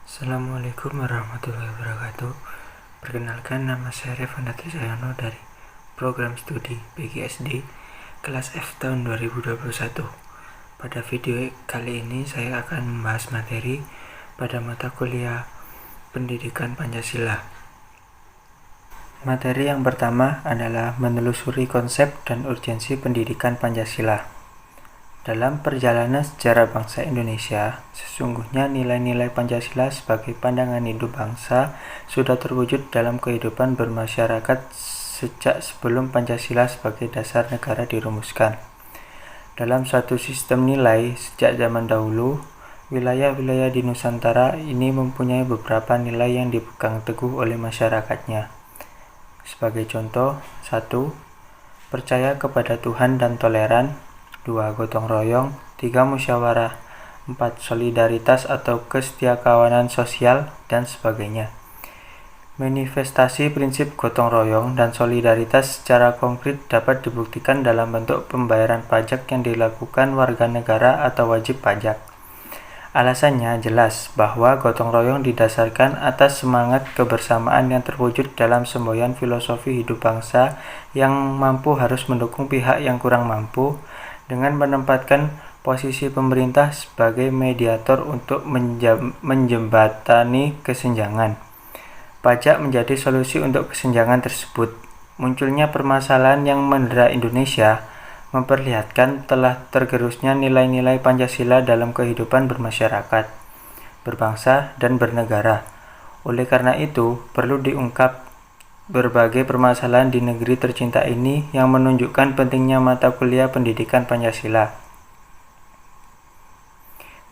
Assalamualaikum warahmatullahi wabarakatuh. Perkenalkan, nama saya Revan Sayono dari program studi PGSD kelas F tahun 2021. Pada video kali ini saya akan membahas materi pada mata kuliah Pendidikan Pancasila. Materi yang pertama adalah menelusuri konsep dan urgensi pendidikan Pancasila. Dalam perjalanan sejarah bangsa Indonesia, sesungguhnya nilai-nilai Pancasila sebagai pandangan hidup bangsa sudah terwujud dalam kehidupan bermasyarakat sejak sebelum Pancasila sebagai dasar negara dirumuskan. Dalam suatu sistem nilai sejak zaman dahulu, wilayah-wilayah di Nusantara ini mempunyai beberapa nilai yang dipegang teguh oleh masyarakatnya. Sebagai contoh, 1. Percaya kepada Tuhan dan toleran. 2. Gotong royong. 3. Musyawarah. 4. Solidaritas atau kesetiakawanan sosial, dan sebagainya. Manifestasi prinsip gotong royong dan solidaritas secara konkret dapat dibuktikan dalam bentuk pembayaran pajak yang dilakukan warga negara atau wajib pajak. Alasannya jelas bahwa gotong royong didasarkan atas semangat kebersamaan yang terwujud dalam semboyan filosofi hidup bangsa yang mampu harus mendukung pihak yang kurang mampu, dengan menempatkan posisi pemerintah sebagai mediator untuk menjembatani kesenjangan. Pajak menjadi solusi untuk kesenjangan tersebut. Munculnya permasalahan yang mendera Indonesia memperlihatkan telah tergerusnya nilai-nilai Pancasila dalam kehidupan bermasyarakat, berbangsa, dan bernegara. Oleh karena itu, perlu diungkap berbagai permasalahan di negeri tercinta ini yang menunjukkan pentingnya mata kuliah pendidikan Pancasila.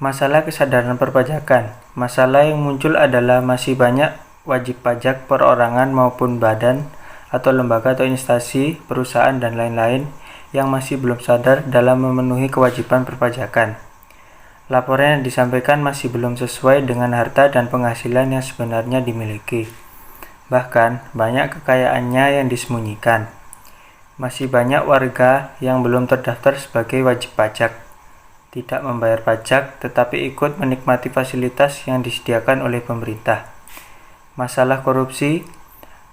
Masalah kesadaran perpajakan. Masalah yang muncul adalah masih banyak wajib pajak perorangan maupun badan atau lembaga atau instansi, perusahaan, dan lain-lain yang masih belum sadar dalam memenuhi kewajiban perpajakan. Laporan yang disampaikan masih belum sesuai dengan harta dan penghasilan yang sebenarnya dimiliki. Bahkan, banyak kekayaannya yang disembunyikan. Masih banyak warga yang belum terdaftar sebagai wajib pajak, tidak membayar pajak tetapi ikut menikmati fasilitas yang disediakan oleh pemerintah. Masalah korupsi.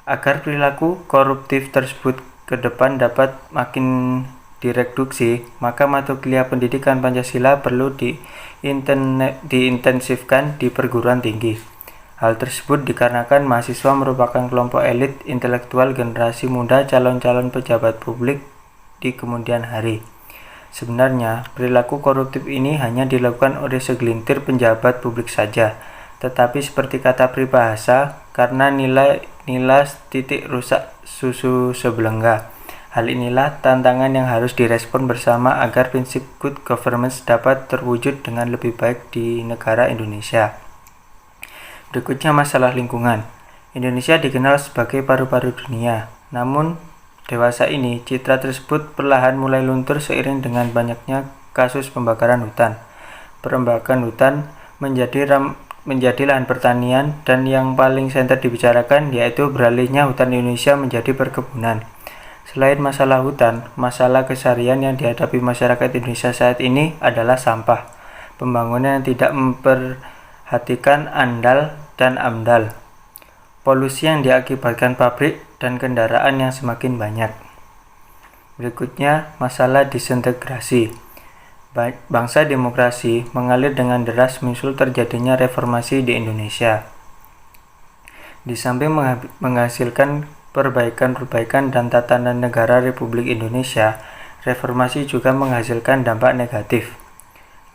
Agar perilaku koruptif tersebut ke depan dapat makin direduksi, maka mata kuliah pendidikan Pancasila perlu diintensifkan di perguruan tinggi. Hal tersebut dikarenakan mahasiswa merupakan kelompok elit intelektual generasi muda calon-calon pejabat publik di kemudian hari. Sebenarnya, perilaku koruptif ini hanya dilakukan oleh segelintir pejabat publik saja, tetapi seperti kata peribahasa, karena nilai titik rusak susu sebelengga. Hal inilah tantangan yang harus direspon bersama agar prinsip good governance dapat terwujud dengan lebih baik di negara Indonesia. Berikutnya masalah lingkungan. Indonesia dikenal sebagai paru-paru dunia. Namun, dewasa ini citra tersebut perlahan mulai luntur seiring dengan banyaknya kasus pembakaran hutan. Perombakan hutan menjadi lahan pertanian, dan yang paling senter dibicarakan yaitu beralihnya hutan Indonesia menjadi perkebunan. Selain masalah hutan, masalah keseharian yang dihadapi masyarakat Indonesia saat ini adalah sampah, pembangunan yang tidak memperhatikan andal dan amdal, polusi yang diakibatkan pabrik, dan kendaraan yang semakin banyak. Berikutnya, masalah disintegrasi. Bangsa demokrasi mengalir dengan deras menyusul terjadinya reformasi di Indonesia. Di samping menghasilkan perbaikan-perbaikan dan tatanan negara Republik Indonesia, reformasi juga menghasilkan dampak negatif.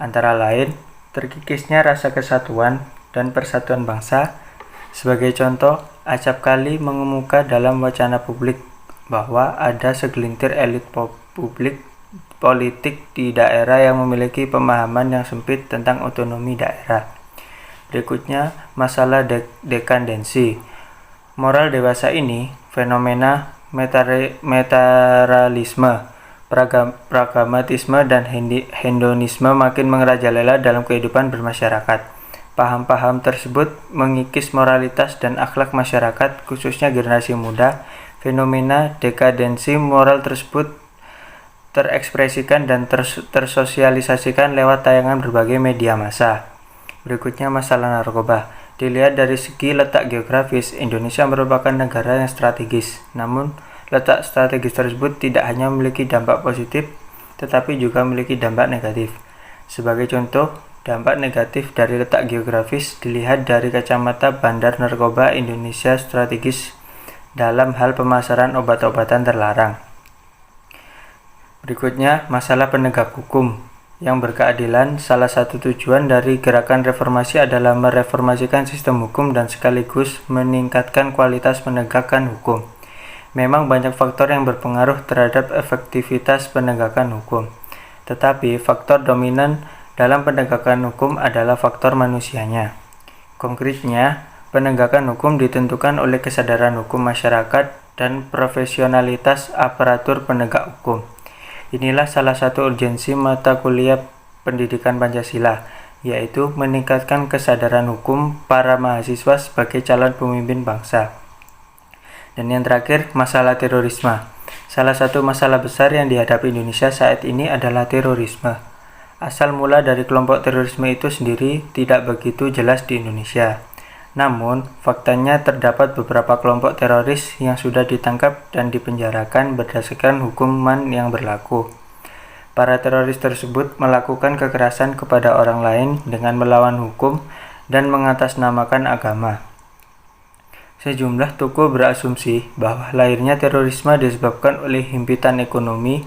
Antara lain, terkikisnya rasa kesatuan dan persatuan bangsa. Sebagai contoh, acap kali mengemuka dalam wacana publik bahwa ada segelintir elit politik di daerah yang memiliki pemahaman yang sempit tentang otonomi daerah. Berikutnya, masalah dekandensi. Moral dewasa ini, fenomena materialisme, pragmatisme, dan hedonisme makin merajalela dalam kehidupan bermasyarakat. Paham-paham tersebut mengikis moralitas dan akhlak masyarakat, khususnya generasi muda. Fenomena dekadensi moral tersebut terekspresikan dan tersosialisasikan lewat tayangan berbagai media massa. Berikutnya masalah narkoba. Dilihat dari segi letak geografis, Indonesia merupakan negara yang strategis. Namun, letak strategis tersebut tidak hanya memiliki dampak positif, tetapi juga memiliki dampak negatif. Sebagai contoh, dampak negatif dari letak geografis dilihat dari kacamata Bandar Narkoba Indonesia strategis dalam hal pemasaran obat-obatan terlarang. Berikutnya, masalah penegak hukum yang berkeadilan. Salah satu tujuan dari gerakan reformasi adalah mereformasikan sistem hukum dan sekaligus meningkatkan kualitas penegakan hukum. Memang banyak faktor yang berpengaruh terhadap efektivitas penegakan hukum, tetapi faktor dominan dalam penegakan hukum adalah faktor manusianya. Konkretnya, penegakan hukum ditentukan oleh kesadaran hukum masyarakat dan profesionalitas aparatur penegak hukum. Inilah salah satu urgensi mata kuliah pendidikan Pancasila, yaitu meningkatkan kesadaran hukum para mahasiswa sebagai calon pemimpin bangsa. Dan yang terakhir, masalah terorisme. Salah satu masalah besar yang dihadapi Indonesia saat ini adalah terorisme. Asal mula dari kelompok terorisme itu sendiri tidak begitu jelas di Indonesia. Namun, faktanya terdapat beberapa kelompok teroris yang sudah ditangkap dan dipenjarakan berdasarkan hukuman yang berlaku. Para teroris tersebut melakukan kekerasan kepada orang lain dengan melawan hukum dan mengatasnamakan agama. Sejumlah tokoh berasumsi bahwa lahirnya terorisme disebabkan oleh himpitan ekonomi,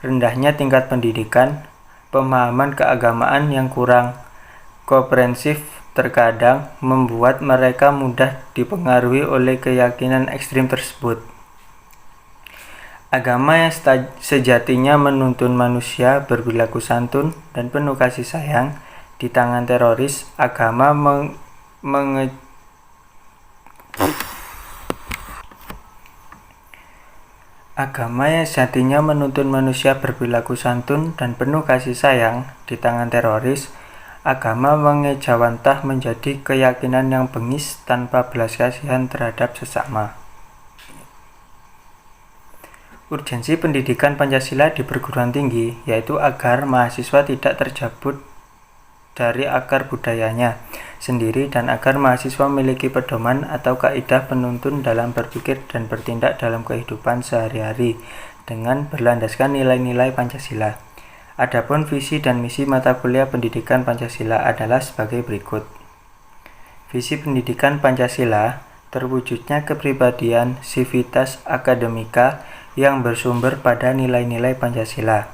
rendahnya tingkat pendidikan, pemahaman keagamaan yang kurang komprehensif terkadang membuat mereka mudah dipengaruhi oleh keyakinan ekstrim tersebut. Agama yang sejatinya menuntun manusia berperilaku santun dan penuh kasih sayang, di tangan teroris, agama yang sejatinya menuntun manusia berperilaku santun dan penuh kasih sayang, di tangan teroris, agama mengejawantah menjadi keyakinan yang bengis tanpa belas kasihan terhadap sesama. Urgensi pendidikan Pancasila di perguruan tinggi yaitu agar mahasiswa tidak terjabut dari akar budayanya sendiri dan agar mahasiswa memiliki pedoman atau kaidah penuntun dalam berpikir dan bertindak dalam kehidupan sehari-hari dengan berlandaskan nilai-nilai Pancasila. Adapun visi dan misi mata kuliah pendidikan Pancasila adalah sebagai berikut. Visi pendidikan Pancasila terwujudnya kepribadian sivitas akademika yang bersumber pada nilai-nilai Pancasila.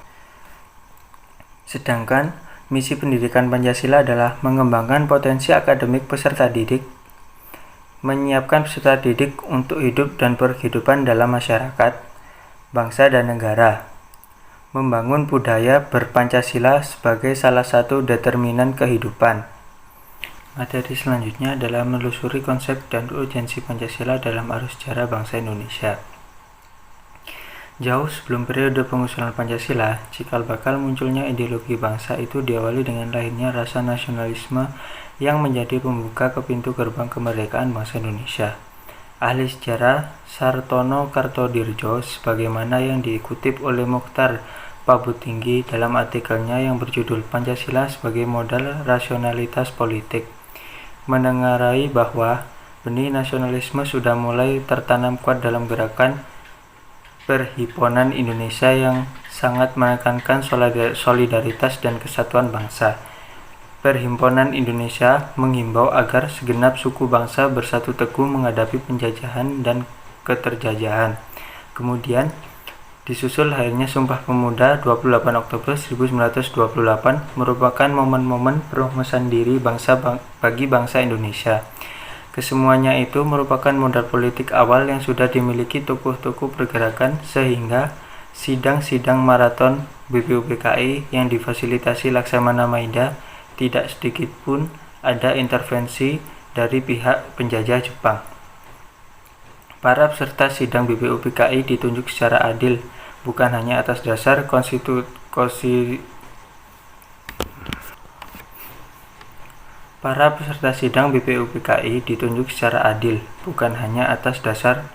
Sedangkan misi pendidikan Pancasila adalah mengembangkan potensi akademik peserta didik, menyiapkan peserta didik untuk hidup dan berkehidupan dalam masyarakat, bangsa dan negara, membangun budaya berpancasila sebagai salah satu determinan kehidupan. Materi selanjutnya adalah menelusuri konsep dan urgensi Pancasila dalam arus sejarah bangsa Indonesia. Jauh sebelum periode pengusulan Pancasila, cikal bakal munculnya ideologi bangsa itu diawali dengan lahirnya rasa nasionalisme yang menjadi pembuka ke pintu gerbang kemerdekaan bangsa Indonesia. Ahli sejarah Sartono Kartodirjo sebagaimana yang dikutip oleh Mokhtar Pabutinggi dalam artikelnya yang berjudul Pancasila sebagai Modal Rasionalitas Politik, menengarai bahwa benih nasionalisme sudah mulai tertanam kuat dalam gerakan Perhimpunan Indonesia yang sangat menekankan solidaritas dan kesatuan bangsa. Perhimpunan Indonesia menghimbau agar segenap suku bangsa bersatu teguh menghadapi penjajahan dan keterjajahan. Kemudian disusul lahirnya Sumpah Pemuda 28 Oktober 1928 merupakan momen-momen perumusan diri bangsa bagi bangsa Indonesia. Kesemuanya itu merupakan modal politik awal yang sudah dimiliki tokoh-tokoh pergerakan sehingga sidang-sidang maraton BPUPKI yang difasilitasi Laksamana Maida tidak sedikit pun ada intervensi dari pihak penjajah Jepang. Para peserta sidang BPUPKI ditunjuk secara adil, bukan hanya atas dasar Para peserta sidang BPUPKI ditunjuk secara adil, bukan hanya atas dasar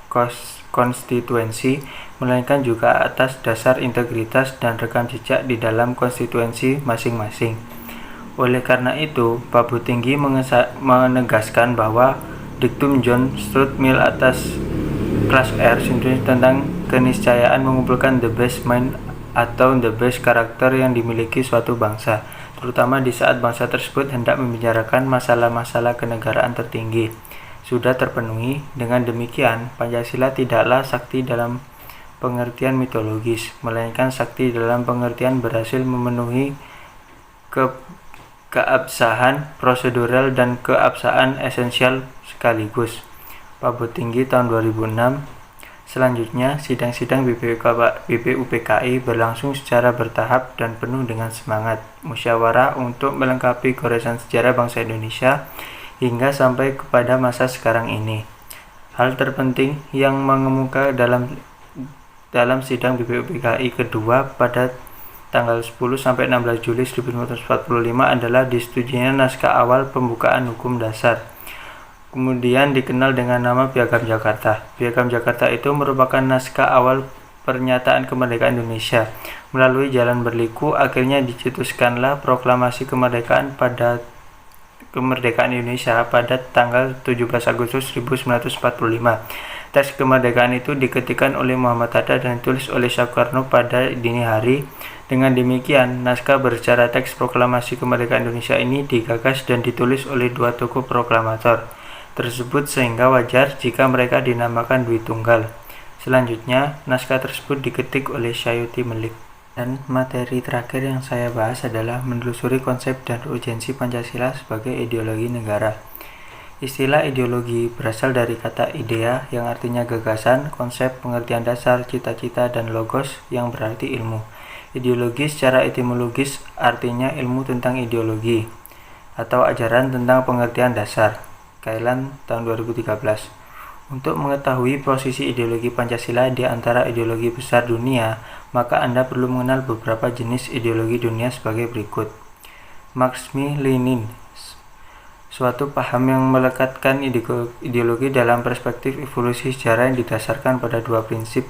konstituensi, melainkan juga atas dasar integritas dan rekam jejak di dalam konstituensi masing-masing. Oleh karena itu, Pabu Tinggi menegaskan bahwa diktum John Stuart Mill atas kelas R Scientist tentang keniscayaan mengumpulkan the best mind atau the best karakter yang dimiliki suatu bangsa, terutama di saat bangsa tersebut hendak membicarakan masalah-masalah kenegaraan tertinggi, sudah terpenuhi. Dengan demikian, Pancasila tidaklah sakti dalam pengertian mitologis, melainkan sakti dalam pengertian berhasil memenuhi keabsahan prosedural dan keabsahan esensial sekaligus. Pabu Tinggi tahun 2006. Selanjutnya, sidang-sidang BPUPKI berlangsung secara bertahap dan penuh dengan semangat musyawarah untuk melengkapi goresan sejarah bangsa Indonesia hingga sampai kepada masa sekarang ini. Hal terpenting yang mengemuka dalam sidang BPUPKI kedua pada tanggal 10-16 Juli 1945 adalah disetujuinya naskah awal pembukaan hukum dasar, kemudian dikenal dengan nama Piagam Jakarta. Piagam Jakarta itu merupakan naskah awal pernyataan kemerdekaan Indonesia. Melalui jalan berliku, akhirnya dicetuskanlah proklamasi kemerdekaan Indonesia pada tanggal 17 Agustus 1945. Teks kemerdekaan itu diketikkan oleh Muhammad Hatta dan ditulis oleh Soekarno pada dini hari. Dengan demikian, naskah bersecara teks proklamasi kemerdekaan Indonesia ini digagas dan ditulis oleh dua tokoh proklamator tersebut sehingga wajar jika mereka dinamakan Dwi Tunggal. Selanjutnya, naskah tersebut diketik oleh Sayuti Melik. Dan materi terakhir yang saya bahas adalah menelusuri konsep dan urgensi Pancasila sebagai ideologi negara. Istilah ideologi berasal dari kata idea yang artinya gagasan, konsep, pengertian dasar, cita-cita, dan logos yang berarti ilmu. Ideologi secara etimologis artinya ilmu tentang ideologi atau ajaran tentang pengertian dasar. Kailan tahun 2013. Untuk mengetahui posisi ideologi Pancasila di antara ideologi besar dunia, maka Anda perlu mengenal beberapa jenis ideologi dunia sebagai berikut. Marxisme-Lenin, suatu paham yang melekatkan ideologi dalam perspektif evolusi sejarah yang didasarkan pada dua prinsip.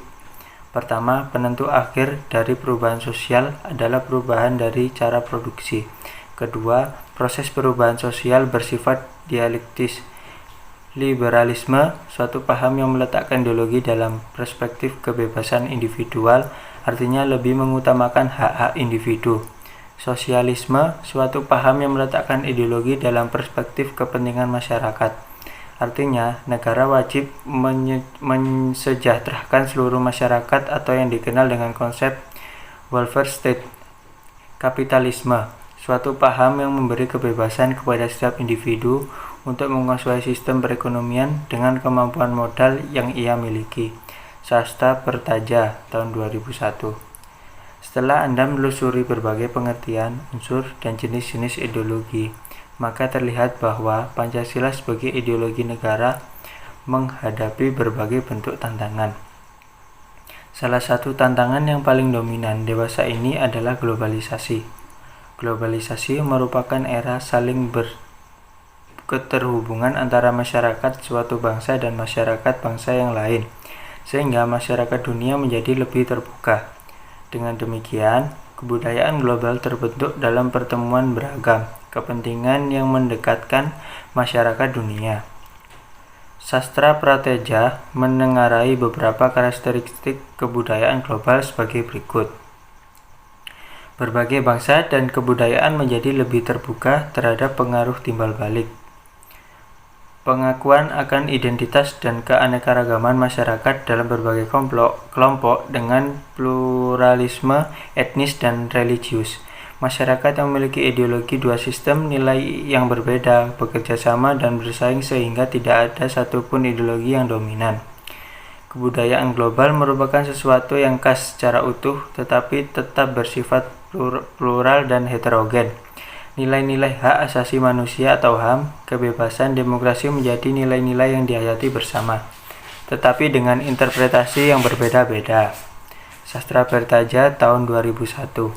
Pertama, penentu akhir dari perubahan sosial adalah perubahan dari cara produksi. Kedua, proses perubahan sosial bersifat dialektis. Liberalisme, suatu paham yang meletakkan ideologi dalam perspektif kebebasan individual, artinya lebih mengutamakan hak-hak individu. Sosialisme, suatu paham yang meletakkan ideologi dalam perspektif kepentingan masyarakat. Artinya, negara wajib mensejahterakan seluruh masyarakat atau yang dikenal dengan konsep welfare state. Kapitalisme, suatu paham yang memberi kebebasan kepada setiap individu untuk menguasai sistem perekonomian dengan kemampuan modal yang ia miliki. Sasta Pertaja, tahun 2001. Setelah Anda menelusuri berbagai pengertian, unsur, dan jenis-jenis ideologi, maka terlihat bahwa Pancasila sebagai ideologi negara menghadapi berbagai bentuk tantangan. Salah satu tantangan yang paling dominan dewasa ini adalah globalisasi. Globalisasi merupakan era saling berketerhubungan antara masyarakat suatu bangsa dan masyarakat bangsa yang lain, sehingga masyarakat dunia menjadi lebih terbuka. Dengan demikian, kebudayaan global terbentuk dalam pertemuan beragam kepentingan yang mendekatkan masyarakat dunia. Sastra Prateja menengarai beberapa karakteristik kebudayaan global sebagai berikut. Berbagai bangsa dan kebudayaan menjadi lebih terbuka terhadap pengaruh timbal balik. Pengakuan akan identitas dan keanekaragaman masyarakat dalam berbagai kelompok dengan pluralisme etnis dan religius. Masyarakat yang memiliki ideologi dua sistem nilai yang berbeda, bekerja sama dan bersaing sehingga tidak ada satupun ideologi yang dominan. Kebudayaan global merupakan sesuatu yang khas secara utuh tetapi tetap bersifat plural dan heterogen. Nilai-nilai hak asasi manusia atau HAM, kebebasan, demokrasi menjadi nilai-nilai yang dihayati bersama, tetapi dengan interpretasi yang berbeda-beda. Sastra Pertaja tahun 2001.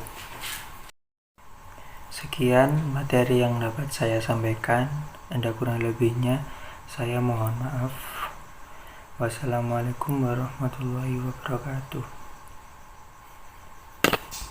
Sekian materi yang dapat saya sampaikan. Ada kurang lebihnya, saya mohon maaf. Wassalamualaikum warahmatullahi wabarakatuh.